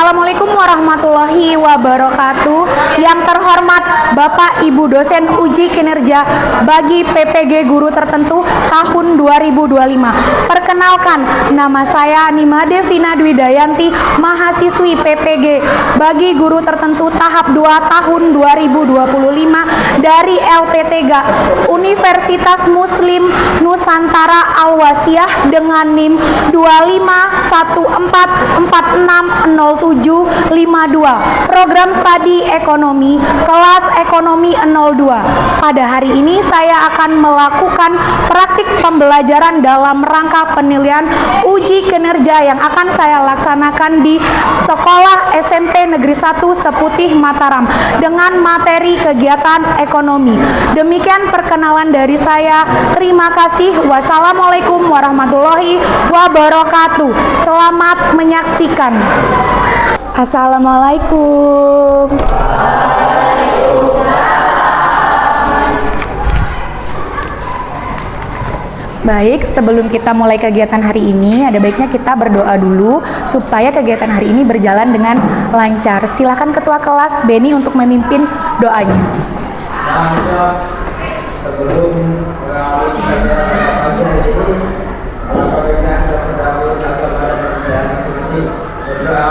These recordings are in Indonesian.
Assalamualaikum warahmatullahi wabarakatuh. Yang terhormat Bapak Ibu dosen uji kinerja bagi PPG guru tertentu tahun 2025. Perkenalkan, nama saya Nima Devina Dwidayanti, mahasiswi PPG bagi guru tertentu tahap 2 tahun 2025 dari LPTG Universitas Muslim Nusantara Al-Wasiyah dengan NIM 2514460752, program studi ekonomi, kelas ekonomi 02. Pada hari ini saya akan melakukan praktik pembelajaran dalam rangka penilaian uji kinerja yang akan saya laksanakan di Sekolah SMP Negeri 1 Seputih Mataram dengan materi kegiatan ekonomi. Demikian perkenalan dari saya. Terima kasih. Wassalamualaikum warahmatullahi wabarakatuh. Selamat menyaksikan. Assalamualaikum. Baik, sebelum kita mulai kegiatan hari ini, ada baiknya kita berdoa dulu supaya kegiatan hari ini berjalan dengan lancar. Silakan Ketua Kelas Beni untuk memimpin doanya. Sebelum mengawali kegiatan pagi hari ini, apabila kita terdahulu kepada pekerjaan masing-masing, berdoa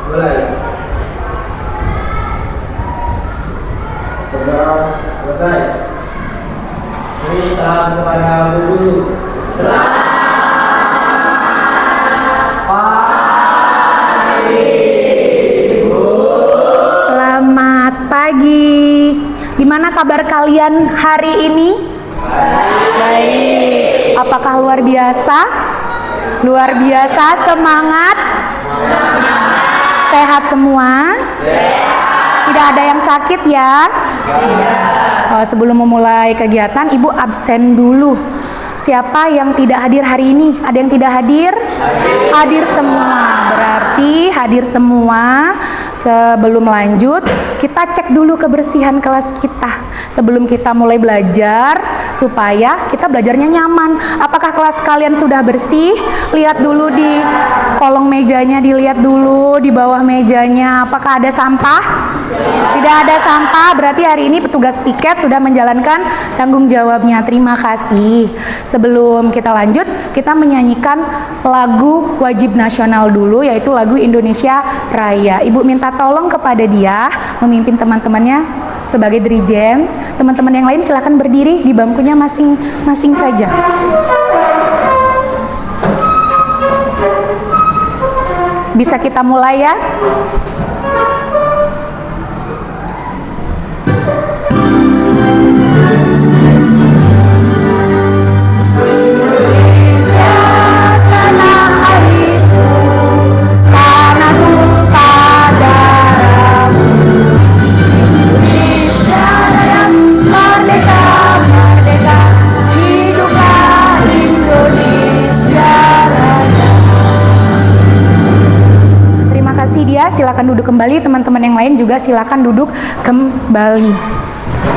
mulai. Berdoa selesai. Beri salam kepada guru. Selamat pagi. Gimana kabar kalian hari ini? Baik. Apakah luar biasa? Luar biasa, semangat? Sehat semua? Tidak ada yang sakit ya? Sebelum memulai kegiatan, Ibu absen dulu. Siapa yang tidak hadir hari ini? Ada yang tidak hadir? Hadir semua. Berarti hadir semua. Sebelum lanjut, kita cek dulu kebersihan kelas kita sebelum kita mulai belajar, supaya kita belajarnya nyaman. Apakah kelas kalian sudah bersih? Lihat dulu di kolong mejanya, dilihat dulu di bawah mejanya. Apakah ada sampah? Tidak ada sampah, berarti hari ini petugas piket sudah menjalankan tanggung jawabnya. Terima kasih. Sebelum kita lanjut, kita menyanyikan lagu wajib nasional dulu, yaitu lagu Indonesia Raya. Ibu minta tolong kepada dia memimpin teman-temannya sebagai dirijen. Teman-teman yang lain silakan berdiri di bangkunya masing-masing saja. Bisa kita mulai ya? Silakan duduk kembali, teman-teman yang lain juga silakan duduk kembali.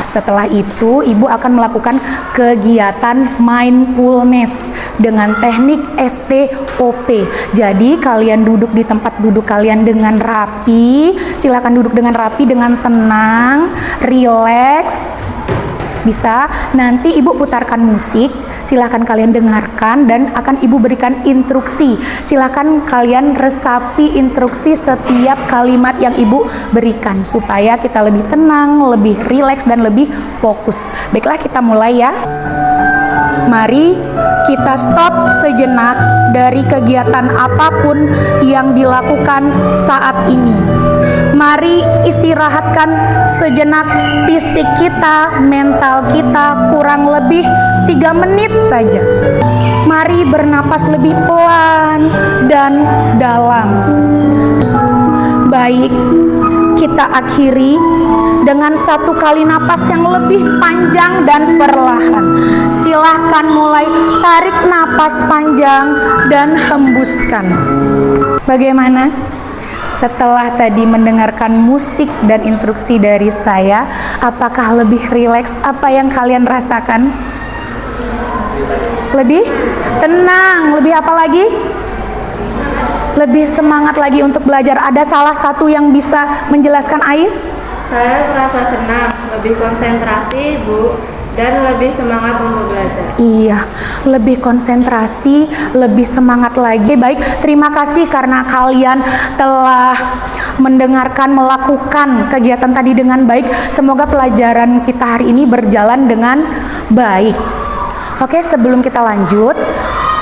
Setelah itu, Ibu akan melakukan kegiatan mindfulness dengan teknik STOP. Jadi, kalian duduk di tempat duduk kalian dengan rapi. Silakan duduk dengan rapi, dengan tenang, rileks. Bisa, nanti Ibu putarkan musik, silahkan kalian dengarkan dan akan Ibu berikan instruksi. Silahkan kalian resapi instruksi setiap kalimat yang Ibu berikan supaya kita lebih tenang, lebih rileks dan lebih fokus. Baiklah, kita mulai ya. Mari kita stop sejenak dari kegiatan apapun yang dilakukan saat ini. Mari istirahatkan sejenak fisik kita, mental kita, kurang lebih 3 menit saja. Mari bernapas lebih pelan dan dalam. Baik, kita akhiri dengan 1 kali napas yang lebih panjang dan perlahan. Silahkan mulai tarik napas panjang dan hembuskan. Bagaimana? Setelah tadi mendengarkan musik dan instruksi dari saya, apakah lebih rileks? Apa yang kalian rasakan? Lebih tenang, lebih apa lagi? lebih semangat lagi untuk belajar? Ada salah satu yang bisa menjelaskan, Ais? Saya merasa senang, lebih konsentrasi, Bu, dan lebih semangat untuk belajar. Iya, lebih konsentrasi, lebih semangat lagi. Baik, terima kasih karena kalian telah mendengarkan, melakukan kegiatan tadi dengan baik. Semoga pelajaran kita hari ini berjalan dengan baik. Oke, sebelum kita lanjut,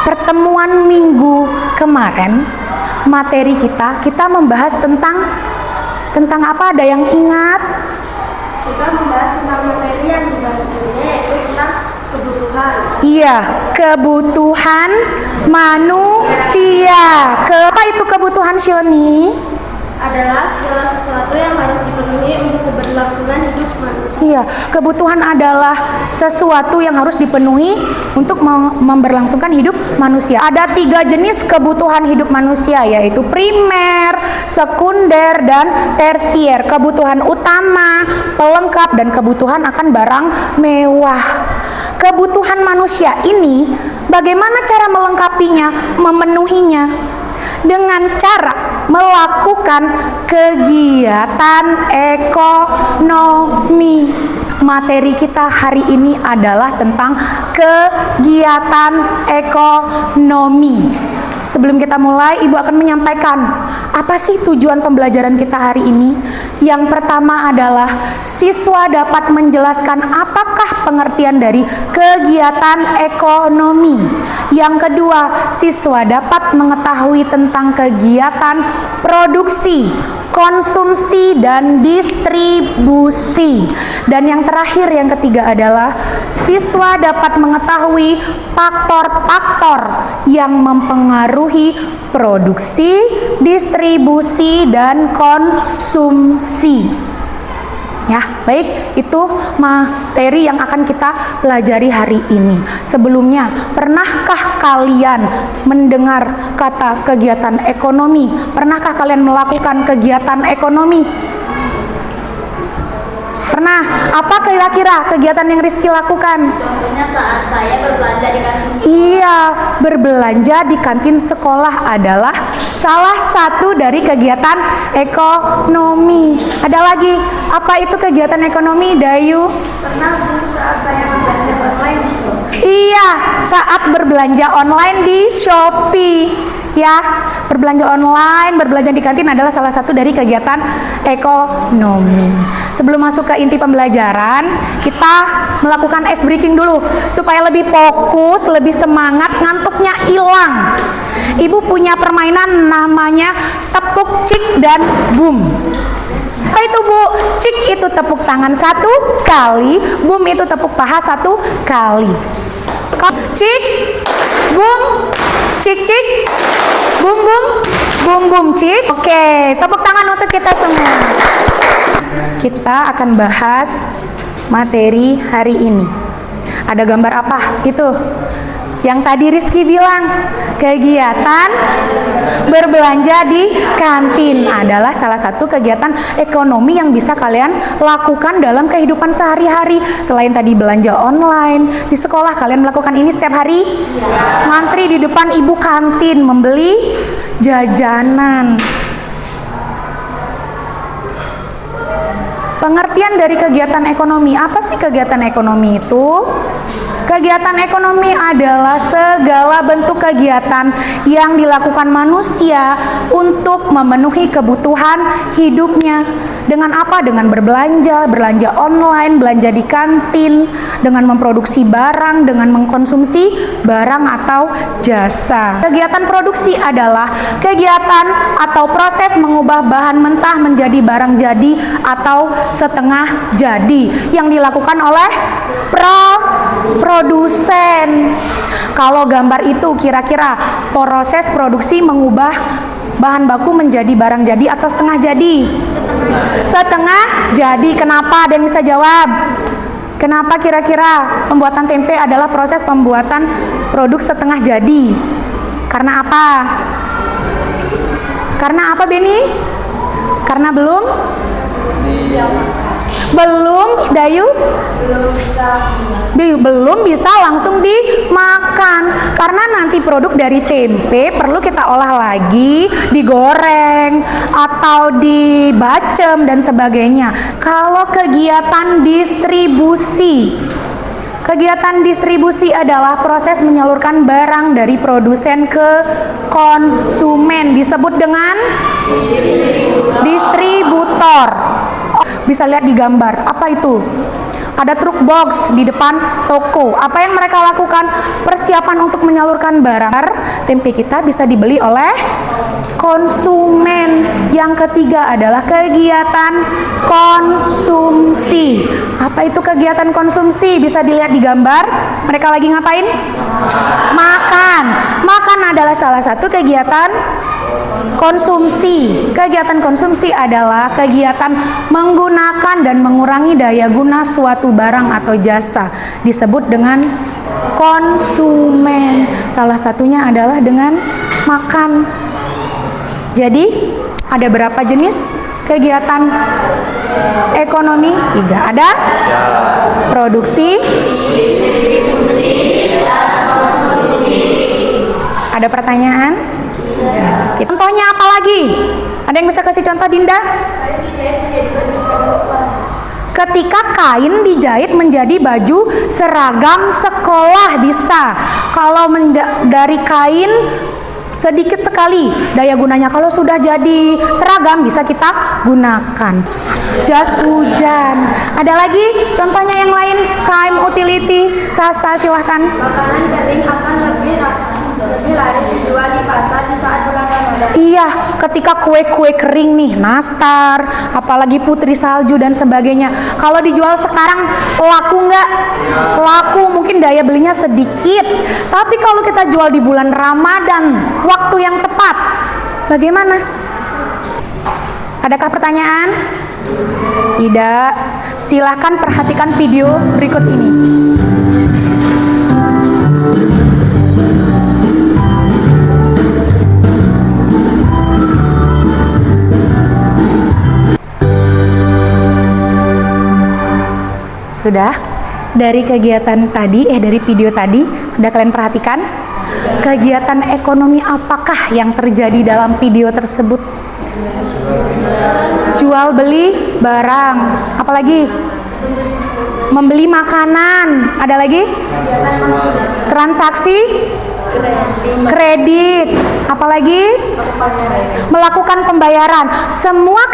pertemuan minggu kemarin, materi kita membahas tentang apa? Ada yang ingat? Kita membahas tentang materi yang dibahas ini, yaitu tentang kebutuhan. Iya, kebutuhan manusia. Apa itu kebutuhan, Shoni? Adalah segala sesuatu yang harus dipenuhi untuk keberlangsungan hidup manusia. Iya, kebutuhan adalah sesuatu yang harus dipenuhi untuk memberlangsungkan hidup manusia. Ada 3 jenis kebutuhan hidup manusia, yaitu primer, sekunder, dan tersier. Kebutuhan utama, pelengkap, dan kebutuhan akan barang mewah. Kebutuhan manusia ini, bagaimana cara melengkapinya, memenuhinya? Dengan cara melakukan kegiatan ekonomi. Materi kita hari ini adalah tentang kegiatan ekonomi. Sebelum kita mulai, Ibu akan menyampaikan apa sih tujuan pembelajaran kita hari ini. Yang pertama adalah siswa dapat menjelaskan apakah pengertian dari kegiatan ekonomi. Yang kedua, siswa dapat mengetahui tentang kegiatan produksi, konsumsi, dan distribusi. Dan yang terakhir, yang ketiga adalah siswa dapat mengetahui faktor-faktor yang mempengaruhi produksi, distribusi, dan konsumsi. Ya, baik, itu materi yang akan kita pelajari hari ini. Sebelumnya, pernahkah kalian mendengar kata kegiatan ekonomi? Pernahkah kalian melakukan kegiatan ekonomi? Pernah? Apa kira-kira kegiatan yang Rizky lakukan? Contohnya saat saya berbelanja di kantin. Iya, berbelanja di kantin sekolah adalah salah satu dari kegiatan ekonomi. Ada lagi, apa itu kegiatan ekonomi, Dayu? Pernah, Bu, saat saya berbelanja online di Shopee. Iya, saat berbelanja online di Shopee. Ya, berbelanja online, berbelanja di kantin adalah salah satu dari kegiatan ekonomi. Sebelum masuk ke inti pembelajaran, kita melakukan ice breaking dulu supaya lebih fokus, lebih semangat, ngantuknya hilang. Ibu punya permainan namanya tepuk cik dan boom. Apa itu, Bu? Cik itu tepuk tangan 1 kali, boom itu tepuk paha 1 kali. Cik, boom, cik cik, boom boom, boom boom cik. Oke, tepuk tangan untuk kita semua. Kita akan bahas materi hari ini. Ada gambar apa? Itu yang tadi Rizky bilang, kegiatan berbelanja di kantin adalah salah satu kegiatan ekonomi yang bisa kalian lakukan dalam kehidupan sehari-hari. Selain tadi belanja online, di sekolah kalian melakukan ini setiap hari? Ngantri di depan ibu kantin membeli jajanan. Pengertian dari kegiatan ekonomi, apa sih kegiatan ekonomi itu? Kegiatan ekonomi adalah segala bentuk kegiatan yang dilakukan manusia untuk memenuhi kebutuhan hidupnya. Dengan apa? Dengan berbelanja, belanja online, belanja di kantin, dengan memproduksi barang, dengan mengkonsumsi barang atau jasa. Kegiatan produksi adalah kegiatan atau proses mengubah bahan mentah menjadi barang jadi atau setengah jadi yang dilakukan oleh produsen. Kalau gambar itu kira-kira proses produksi mengubah bahan baku menjadi barang jadi atau setengah jadi? Setengah jadi. Kenapa? Ada yang bisa jawab? Kenapa kira-kira pembuatan tempe adalah proses pembuatan produk setengah jadi? Karena apa? Karena apa, Beni? Karena belum Belum, Dayu? Belum bisa langsung dimakan karena nanti produk dari tempe perlu kita olah lagi, digoreng atau dibacem dan sebagainya. Kalau kegiatan distribusi adalah proses menyalurkan barang dari produsen ke konsumen, disebut dengan distributor. Bisa lihat di gambar, apa itu? Ada truk box di depan toko. Apa yang mereka lakukan? Persiapan untuk menyalurkan barang. Tempe kita bisa dibeli oleh konsumen. Yang ketiga adalah kegiatan konsumsi. Apa itu kegiatan konsumsi? Bisa dilihat di gambar. Mereka lagi ngapain? Makan. Makan adalah salah satu kegiatan konsumsi. Kegiatan konsumsi adalah kegiatan menggunakan dan mengurangi daya guna suatu barang atau jasa, disebut dengan konsumen. Salah satunya adalah dengan makan. Jadi ada berapa jenis kegiatan ekonomi? 3. Ada produksi, ada pertanyaan? Contohnya apa lagi? Ada yang bisa kasih contoh, Dinda? Ketika kain dijahit menjadi baju seragam sekolah bisa. Kalau dari kain sedikit sekali daya gunanya, kalau sudah jadi seragam bisa kita gunakan. Jas hujan. Ada lagi contohnya yang lain? Time utility. Sasa, silahkan. Makanan kering akan lebih laris dijual di pasar di saat bulan Ramadan. Iya, ketika kue-kue kering nih, nastar, apalagi putri salju dan sebagainya. Kalau dijual sekarang laku nggak? Laku, mungkin daya belinya sedikit. Tapi kalau kita jual di bulan Ramadan, waktu yang tepat, bagaimana? Adakah pertanyaan? Tidak. Silahkan perhatikan video berikut ini. Sudah? Dari kegiatan tadi, dari video tadi, sudah kalian perhatikan? Kegiatan ekonomi apakah yang terjadi dalam video tersebut? Jual beli barang, apalagi? Membeli makanan, ada lagi? Transaksi kredit, apalagi? Melakukan pembayaran. Semua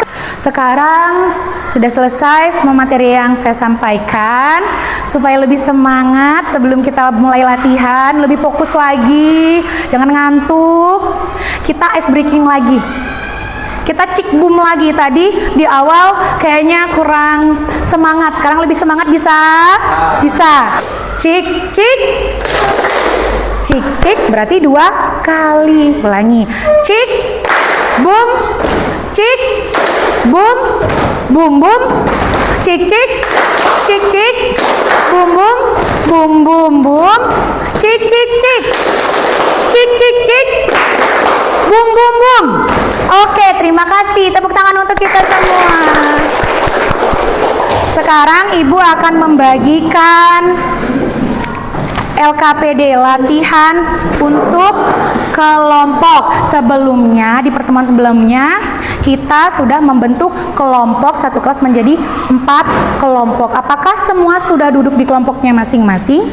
sekarang sudah selesai semua materi yang saya sampaikan. Supaya lebih semangat sebelum kita mulai latihan, lebih fokus lagi, jangan ngantuk. Kita ice breaking lagi. Kita cik boom lagi. Tadi di awal kayaknya kurang semangat, sekarang lebih semangat, bisa? Bisa. Cik, cik. Cik, cik berarti 2 kali. Ulangi. Cik, boom, cik, boom, boom, boom, cik, cik, cik, cik, boom, boom, boom, boom, boom, cik, cik, cik, cik, cik, cik, boom, boom, boom. Oke, terima kasih. Tepuk tangan untuk kita semua. Sekarang Ibu akan membagikan LKPD, latihan untuk kelompok. Sebelumnya, di pertemuan sebelumnya, kita sudah membentuk kelompok satu kelas menjadi 4 kelompok. Apakah semua sudah duduk di kelompoknya masing-masing?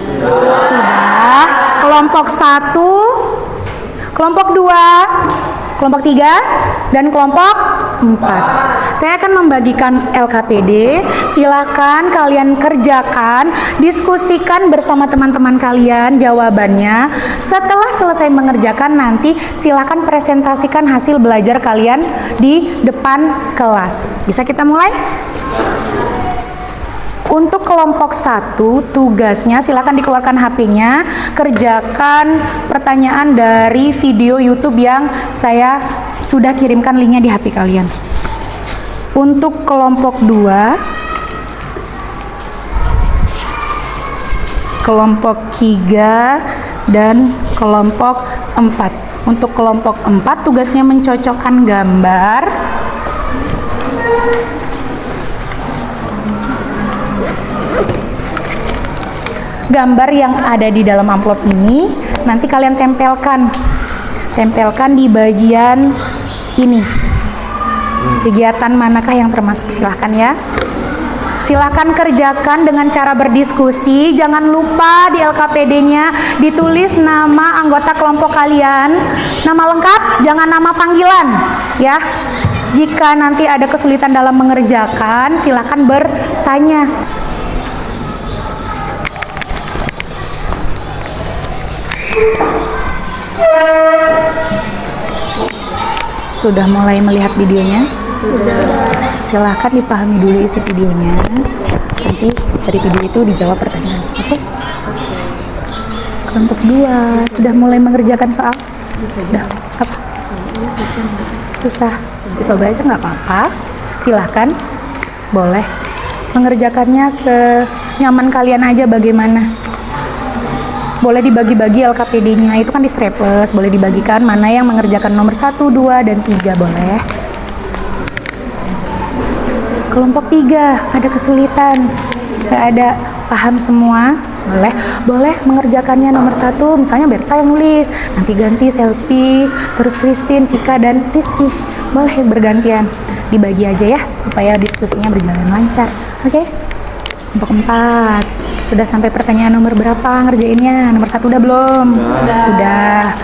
Sudah. Kelompok 1, kelompok 2, kelompok 3, dan kelompok 4. Saya akan membagikan LKPD. Silakan kalian kerjakan, diskusikan bersama teman-teman kalian jawabannya. Setelah selesai mengerjakan, nanti silakan presentasikan hasil belajar kalian di depan kelas. Bisa kita mulai? Untuk kelompok 1, tugasnya silakan dikeluarkan HP-nya, kerjakan pertanyaan dari video YouTube yang saya sudah kirimkan linknya di HP kalian. Untuk kelompok 2, kelompok 3, dan kelompok 4. Untuk kelompok 4, tugasnya mencocokkan gambar gambar yang ada di dalam amplop ini nanti kalian tempelkan di bagian ini. Kegiatan manakah yang termasuk? Silahkan ya. Silahkan kerjakan dengan cara berdiskusi. Jangan lupa di LKPD-nya ditulis nama anggota kelompok kalian, nama lengkap, jangan nama panggilan ya. Jika nanti ada kesulitan dalam mengerjakan, silahkan bertanya. Sudah mulai melihat videonya? Sudah. Silahkan dipahami dulu isi videonya. Nanti dari video itu dijawab pertanyaan. Oke? Kelompok 2 sudah mulai mengerjakan soal? Sudah. Apa? Susah. Dicoba aja nggak apa-apa. Silahkan. Boleh. Mengerjakannya senyaman kalian aja bagaimana. Boleh dibagi-bagi LKPD-nya, itu kan di staples, boleh dibagikan mana yang mengerjakan nomor 1, 2, dan 3, boleh. Kelompok 3, ada kesulitan, nggak ada, paham semua, boleh mengerjakannya nomor 1, misalnya Berta yang nulis, nanti ganti Selfie, terus Christine, Cika, dan Rizky, boleh bergantian, dibagi aja ya, supaya diskusinya berjalan lancar, oke? Kelompok 4. Sudah sampai pertanyaan nomor berapa ngerjainnya? Nomor 1 udah belum? Sudah.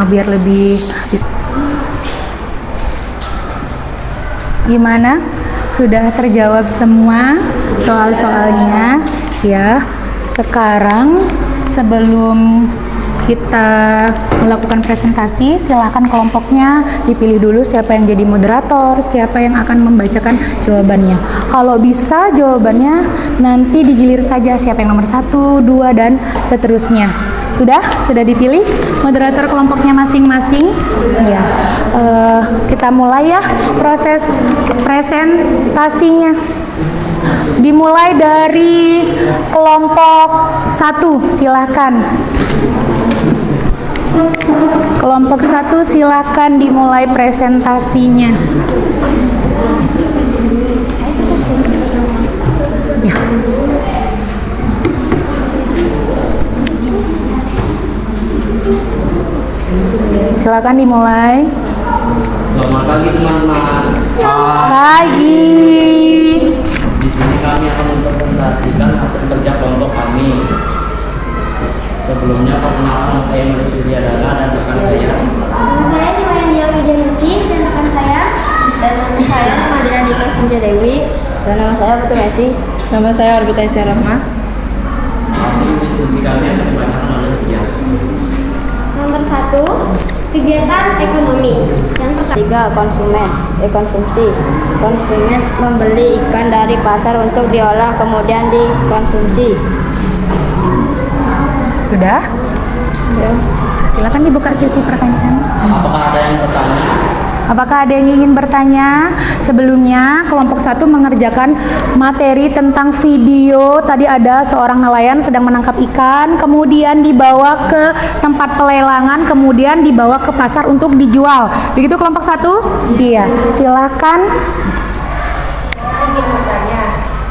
Biar lebih gimana? Sudah terjawab semua soal-soalnya ya. Sekarang sebelum kita melakukan presentasi, silahkan kelompoknya dipilih dulu siapa yang jadi moderator, siapa yang akan membacakan jawabannya. Kalau bisa jawabannya nanti digilir saja siapa yang nomor 1, 2, dan seterusnya. Sudah dipilih moderator kelompoknya masing-masing? Ya. Kita mulai ya proses presentasinya. Dimulai dari kelompok 1, silahkan. Kelompok 1 silahkan dimulai presentasinya. Ya. Silakan dimulai. Selamat pagi teman-teman. Pagi. Di sini kami akan mempresentasikan hasil kerja kelompok kami. Sebelumnya perkenalkan saya Mari Surya Dana dan rekan saya. Nama saya Diwayandia Widianuti dan rekan saya. Dan nama saya Madira Dika Sinja Dewi. Dan nama saya Putu Messi. Nama saya Orbita Isyarahma. Hasil diskusi kami akan dibacakan oleh Tia. Nomor 1, kegiatan ekonomi. Yang pertama, 3. Konsumen, konsumsi. Konsumen membeli ikan dari pasar untuk diolah kemudian dikonsumsi. Sudah? Ya. Silakan dibuka sesi pertanyaan. Apakah ada yang bertanya? Apakah ada yang ingin bertanya? Sebelumnya kelompok 1 mengerjakan materi tentang video. Tadi ada seorang nelayan sedang menangkap ikan, kemudian dibawa ke tempat pelelangan, kemudian dibawa ke pasar untuk dijual. Begitu kelompok 1? Iya. Silakan. Saya ingin bertanya,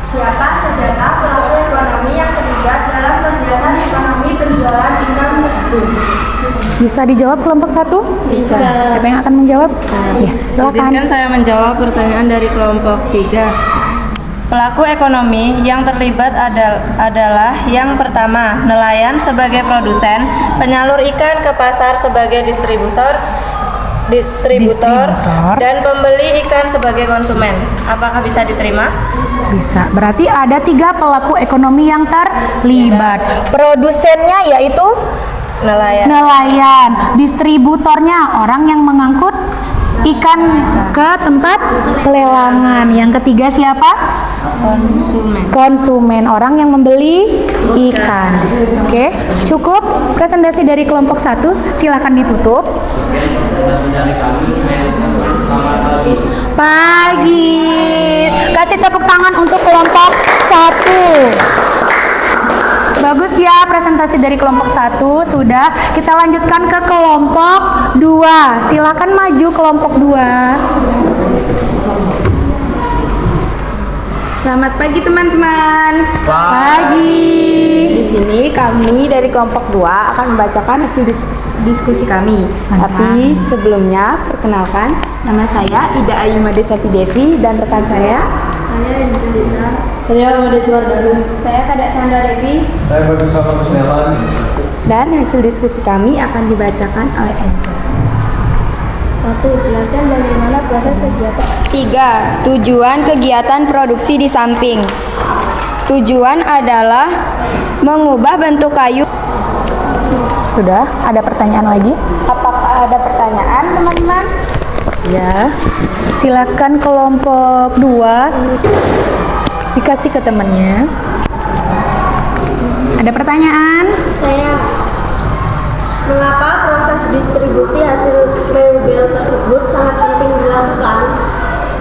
siapa sajakah pelaku ekonomi yang terlibat dalam kegiatan ekonomi penjualan ikan tersebut? Bisa dijawab kelompok 1? Bisa. Siapa yang akan menjawab? Ya, silakan. Izinkan saya menjawab pertanyaan dari kelompok 3. Pelaku ekonomi yang terlibat adalah yang pertama, nelayan sebagai produsen, penyalur ikan ke pasar sebagai distributor, dan pembeli ikan sebagai konsumen. Apakah bisa diterima? Bisa. Berarti ada 3 pelaku ekonomi yang terlibat. Produsennya yaitu nelayan, distributornya orang yang mengangkut ikan ke tempat pelelangan. Yang ketiga siapa? Konsumen, orang yang membeli ikan. Oke, cukup presentasi dari kelompok 1. Silakan ditutup. Presentasi dari kami. Selamat pagi. Pagi. Kasih tepuk tangan untuk kelompok 1. Bagus ya presentasi dari kelompok 1. Sudah, kita lanjutkan ke kelompok 2. Silakan maju kelompok 2. Selamat pagi teman-teman. Pagi. Di sini kami dari kelompok 2 akan membacakan hasil diskusi kami. Mantap. Tapi sebelumnya perkenalkan, nama saya Ida Ayu Madesati Devi dan rekan saya. Saya Kadek Sandra Devi. Saya Bagus Bagus Nelan. Dan hasil diskusi kami akan dibacakan oleh Angel. 1. Jelaskan bagaimana proses kegiatan. 3. Tujuan kegiatan produksi di samping. Tujuan adalah mengubah bentuk kayu. Sudah, ada pertanyaan lagi? Apakah ada pertanyaan teman-teman? Ya. Silakan kelompok 2 dikasih ke temannya. Ada pertanyaan? Saya. Mengapa proses distribusi hasil mebel tersebut sangat penting dilakukan?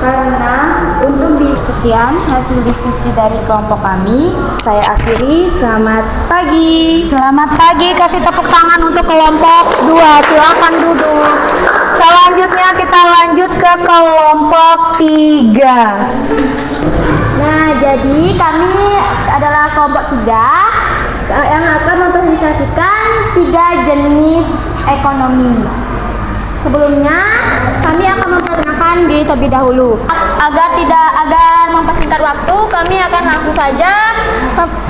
Karena untuk Sekian hasil diskusi dari kelompok kami. Saya akhiri. Selamat pagi. Selamat pagi, kasih tepuk tangan untuk kelompok 2. Silakan duduk. Selanjutnya kita lanjut ke kelompok 3. Nah, jadi kami adalah kelompok 3 yang akan mempresentasikan 3 jenis ekonomi. Sebelumnya, kami akan memperkenalkan diri terlebih dahulu. Agar mempersingkat waktu, kami akan langsung saja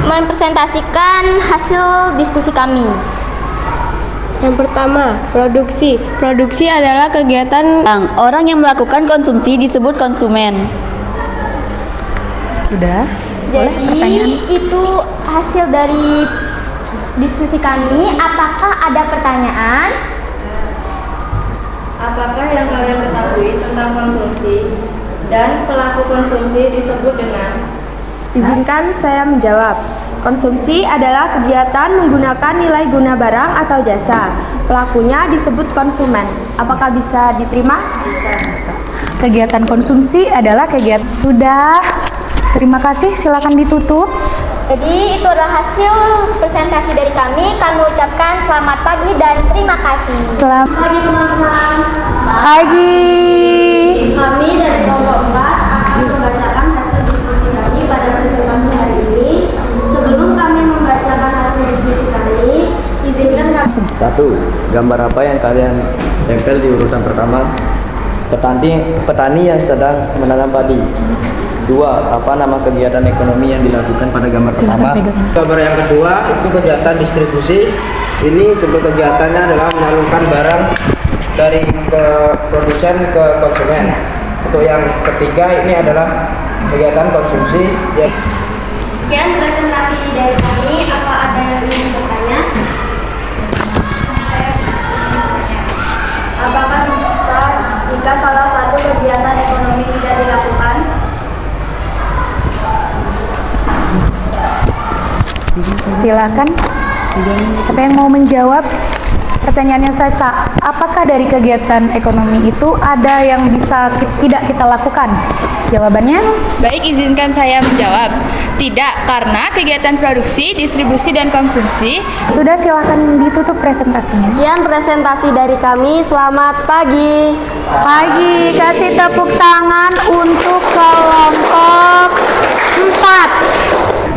mempresentasikan hasil diskusi kami. Yang pertama, produksi. Produksi adalah kegiatan orang yang melakukan konsumsi disebut konsumen. Sudah? Jadi itu hasil dari diskusi kami. Apakah ada pertanyaan? Apakah yang kalian ketahui tentang konsumsi dan pelaku konsumsi disebut dengan? Izinkan saya menjawab. Konsumsi adalah kegiatan menggunakan nilai guna barang atau jasa. Pelakunya disebut konsumen. Apakah bisa diterima? Bisa. Kegiatan konsumsi adalah kegiatan. Sudah. Terima kasih, silakan ditutup. Jadi itu adalah hasil presentasi dari kami. Kami ucapkan selamat pagi dan terima kasih. Selamat Pagi teman-teman. pagi. Kami dari kelompok 4 akan membacakan hasil diskusi kami pada presentasi hari ini. Sebelum kami membacakan hasil diskusi kami, izinkan kami. 1. Gambar apa yang kalian tempel di urutan pertama? Petani yang sedang menanam padi. 2. Apa nama kegiatan ekonomi yang dilakukan pada gambar pertama? Gambar yang kedua itu kegiatan distribusi. Ini contoh kegiatannya adalah menyalurkan barang dari ke produsen ke konsumen. Untuk yang ketiga ini adalah kegiatan konsumsi. Sekian presentasi dari kami. Apa ada yang ingin bertanya? apakah bisa jika salah satu kegiatan ekonomi tidak dilakukan? Silakan. Siapa yang mau menjawab? Pertanyaannya Sasa, apakah dari kegiatan ekonomi itu ada yang bisa tidak kita lakukan? Jawabannya? Baik, izinkan saya menjawab. Tidak, karena kegiatan produksi, distribusi, dan konsumsi. Sudah, silakan ditutup presentasinya. Sekian presentasi dari kami. Selamat pagi. Pagi, kasih tepuk tangan untuk kelompok 4.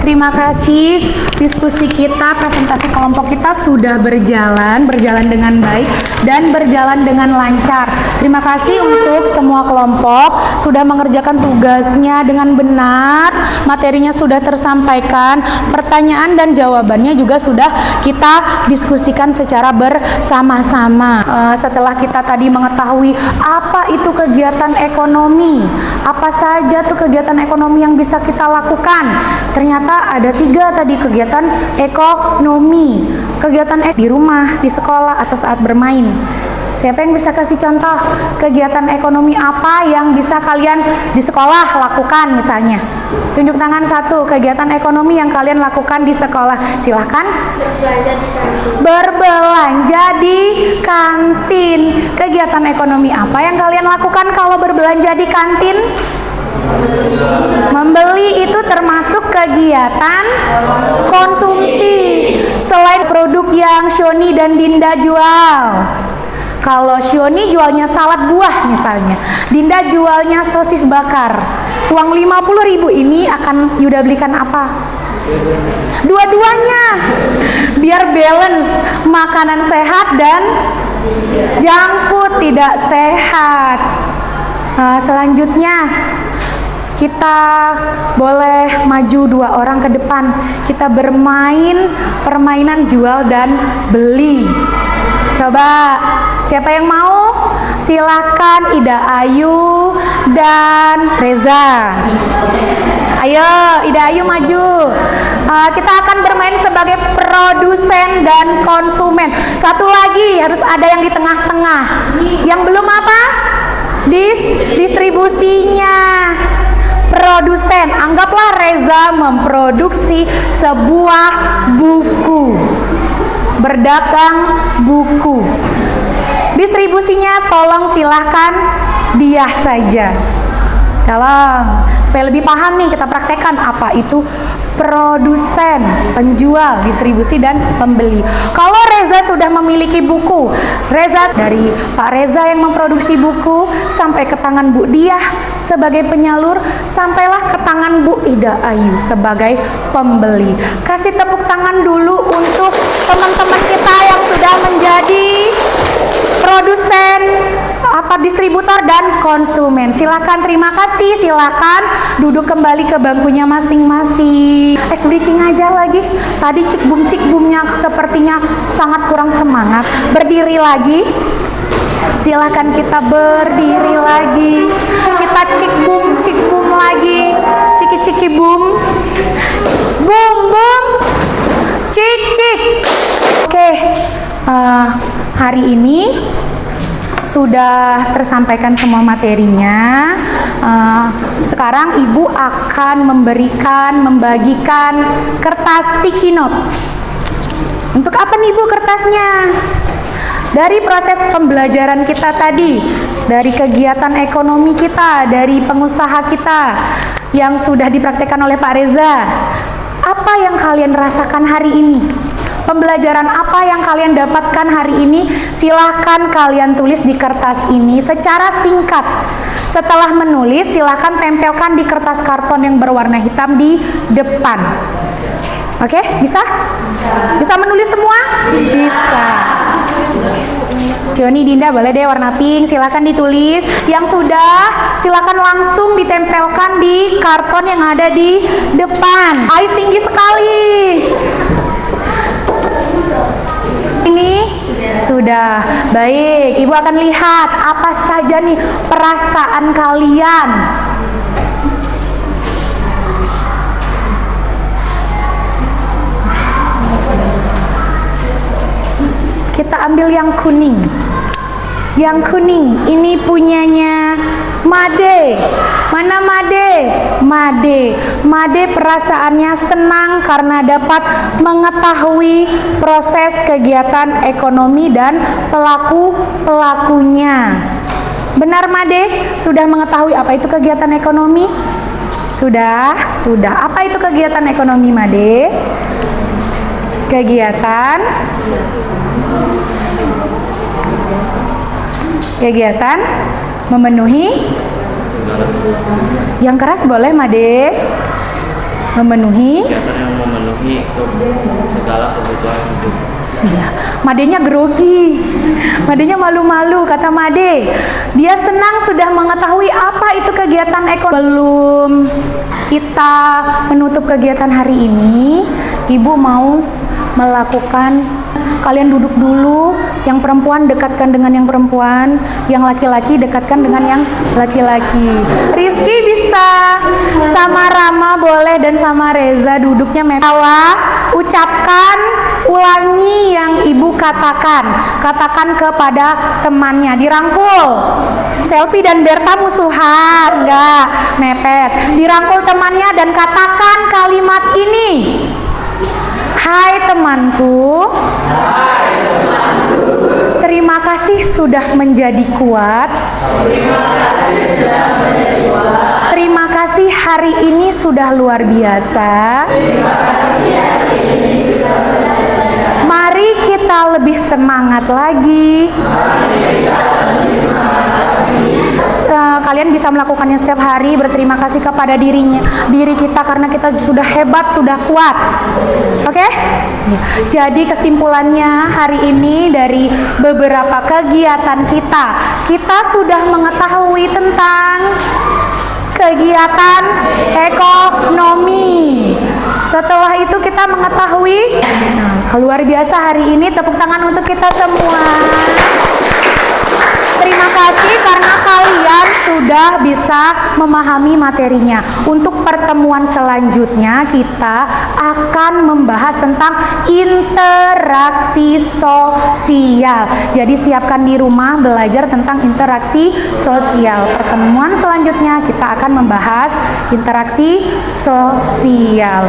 Terima kasih, diskusi kita, presentasi kelompok kita sudah berjalan dengan baik dan berjalan dengan lancar. Terima kasih untuk semua kelompok sudah mengerjakan tugasnya dengan benar, materinya sudah tersampaikan, pertanyaan dan jawabannya juga sudah kita diskusikan secara bersama-sama. Setelah kita tadi mengetahui apa itu kegiatan ekonomi, apa saja tuh kegiatan ekonomi yang bisa kita lakukan, ternyata ada 3 tadi kegiatan ekonomi. Kegiatan di rumah, di sekolah, atau saat bermain. Siapa yang bisa kasih contoh kegiatan ekonomi apa yang bisa kalian di sekolah lakukan misalnya? Tunjuk tangan 1, kegiatan ekonomi yang kalian lakukan di sekolah. Silahkan. Berbelanja di kantin. Kegiatan ekonomi apa yang kalian lakukan kalau berbelanja di kantin? Membeli itu termasuk kegiatan konsumsi. Selain produk yang Shoni dan Dinda jual, kalau Shoni jualnya salad buah misalnya, Dinda jualnya sosis bakar. Uang 50.000 ini akan Yuda belikan apa? Dua-duanya, biar balance, makanan sehat dan junk food tidak sehat. Nah, selanjutnya kita boleh maju 2 orang ke depan. Kita bermain permainan jual dan beli. Coba, siapa yang mau? Silakan Ida Ayu dan Reza. Ayo, Ida Ayu maju. Kita akan bermain sebagai produsen dan konsumen. Satu lagi, harus ada yang di tengah-tengah. Yang belum apa? Distribusinya. Produsen, anggaplah Reza memproduksi sebuah buku. Berdagang buku. Distribusinya tolong silahkan dia saja. Tolong, supaya lebih paham nih kita praktekkan apa itu produsen, penjual, distribusi, dan pembeli. Kalau Reza sudah memiliki buku, Reza dari Pak Reza yang memproduksi buku sampai ke tangan Bu Diah sebagai penyalur, sampailah ke tangan Bu Ida Ayu sebagai pembeli. Kasih tepuk tangan dulu untuk teman-teman kita yang sudah menjadi produsen, distributor dan konsumen. Silakan, terima kasih. Silakan duduk kembali ke bangkunya masing-masing. Ice breaking aja lagi. Tadi cikbum-cikbumnya sepertinya sangat kurang semangat. Berdiri lagi. Silakan kita berdiri lagi. Kita cikbum lagi. Ciki-ciki bum. Bum. Cik. Oke. Hari ini sudah tersampaikan semua materinya. Sekarang Ibu akan membagikan kertas sticky note. Untuk apa nih Bu kertasnya? Dari proses pembelajaran kita tadi, dari kegiatan ekonomi kita, dari pengusaha kita yang sudah dipraktekkan oleh Pak Reza. Apa yang kalian rasakan hari ini? Pembelajaran apa yang kalian dapatkan hari ini? Silahkan kalian tulis di kertas ini secara singkat. Setelah menulis, silahkan tempelkan di kertas karton yang berwarna hitam di depan. Oke, bisa? Bisa menulis semua? Bisa. Joni, Dinda, boleh deh warna pink, silahkan ditulis. Yang sudah, silahkan langsung ditempelkan di karton yang ada di depan. Ais tinggi sekali. Ini sudah baik. Ibu akan lihat apa saja nih perasaan kalian. Kita ambil yang kuning. Yang kuning ini punyanya Made. Mana Made? Made perasaannya senang karena dapat mengetahui proses kegiatan ekonomi dan pelaku-pelakunya. Benar Made? Sudah mengetahui apa itu kegiatan ekonomi? Sudah. Apa itu kegiatan ekonomi Made? Kegiatan memenuhi. Yang keras boleh Made. Memenuhi. Kegiatan yang memenuhi segala kebutuhan hidup. Iya, Madenya grogi. Madenya malu-malu, kata Made. Dia senang sudah mengetahui apa itu kegiatan ekonomi. Belum kita menutup kegiatan hari ini, Ibu mau melakukan, kalian duduk dulu, yang perempuan dekatkan dengan yang perempuan, yang laki-laki dekatkan dengan yang laki-laki. Rizky bisa sama Rama boleh, dan sama Reza duduknya mewah. Ucapkan, ulangi yang Ibu katakan kepada temannya. Dirangkul. Selfie dan Berta musuhan, enggak, mepet. Dirangkul temannya dan katakan kalimat ini. Hai temanku, terima kasih sudah menjadi kuat. Terima kasih hari ini sudah luar biasa. Mari kita lebih semangat lagi. kalian bisa melakukannya setiap hari, berterima kasih kepada diri kita karena kita sudah hebat, sudah kuat. Oke? Jadi kesimpulannya hari ini dari beberapa kegiatan kita sudah mengetahui tentang kegiatan ekonomi. Setelah itu kita mengetahui, luar biasa hari ini, tepuk tangan untuk kita semua. Terima kasih karena kalian sudah bisa memahami materinya. Untuk pertemuan selanjutnya kita akan membahas tentang interaksi sosial. Jadi siapkan di rumah belajar tentang interaksi sosial. Pertemuan selanjutnya kita akan membahas interaksi sosial.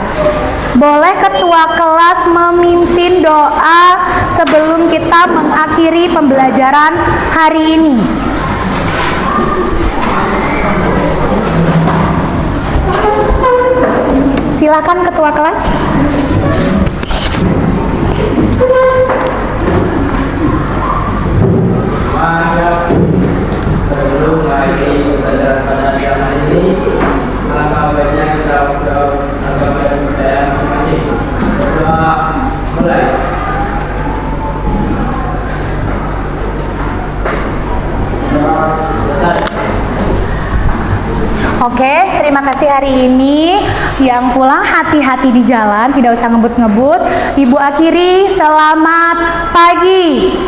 Boleh ketua kelas memimpin doa sebelum kita mengakhiri pembelajaran hari ini. Silakan ketua kelas. Sebelum mengakhiri pembelajaran pada siang hari ini, alangkah baiknya kita berdoa agar kepercayaan masing-masing. Berdoa mulai. Oke, terima kasih hari ini. Yang pulang hati-hati di jalan, tidak usah ngebut-ngebut. Ibu akhiri, selamat pagi.